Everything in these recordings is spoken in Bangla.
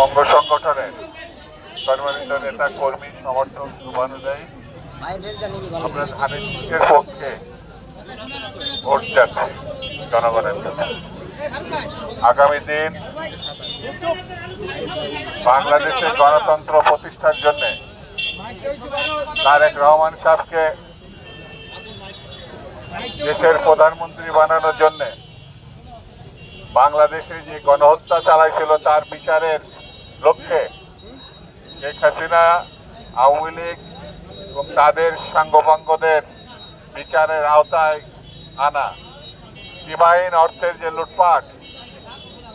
অঙ্গ সংগঠনের সম্মানিত নেতা কর্মী সমর্থক শুভানুযায়ী আমরা ধানের শীষের পক্ষে ভোট চাচ্ছি জনগণের কাছে। আগামী দিন বাংলাদেশের গণতন্ত্র প্রতিষ্ঠার জন্য তারেক রহমান সাহেবকে দেশের প্রধানমন্ত্রী বানানোর জন্য বাংলাদেশে যে গণহত্যা চালাইছিল তার বিচারের লক্ষ্যে শেখ হাসিনা, আওয়ামী লীগ এবং তাদের সাঙ্গপাঙ্গদের বিচারের আওতায় আনা, সীমাহীন অর্থের যে লুটপাট,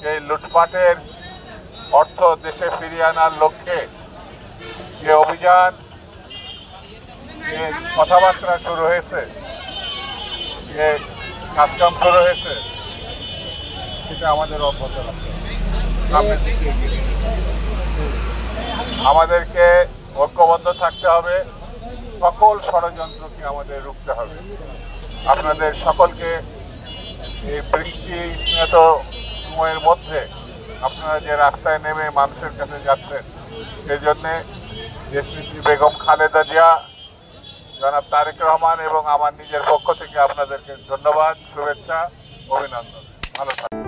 সেই লুটপাটের অর্থ দেশে ফিরিয়ে আনার লক্ষ্যে যে অভিযান, যে কথাবার্তা শুরু হয়েছে, যে কাজকাম শুরু হয়েছে, সেটা আমাদের অব্যাহত রাখতে হবে। আমাদেরকে ঐক্যবদ্ধ থাকতে হবে, সকল ষড়যন্ত্রকে আমাদের রুখতে হবে। আপনাদের সকলকে এই বৃষ্টি স্নেত সময়ের মধ্যে আপনারা যে রাস্তায় নেমে মানুষের কাছে যাচ্ছেন, সেই জন্যে দেশনেত্রী বেগম খালেদা জিয়া, জনাব তারেক রহমান এবং আমার নিজের পক্ষ থেকে আপনাদেরকে ধন্যবাদ, শুভেচ্ছা, অভিনন্দন। ভালো থাকবেন।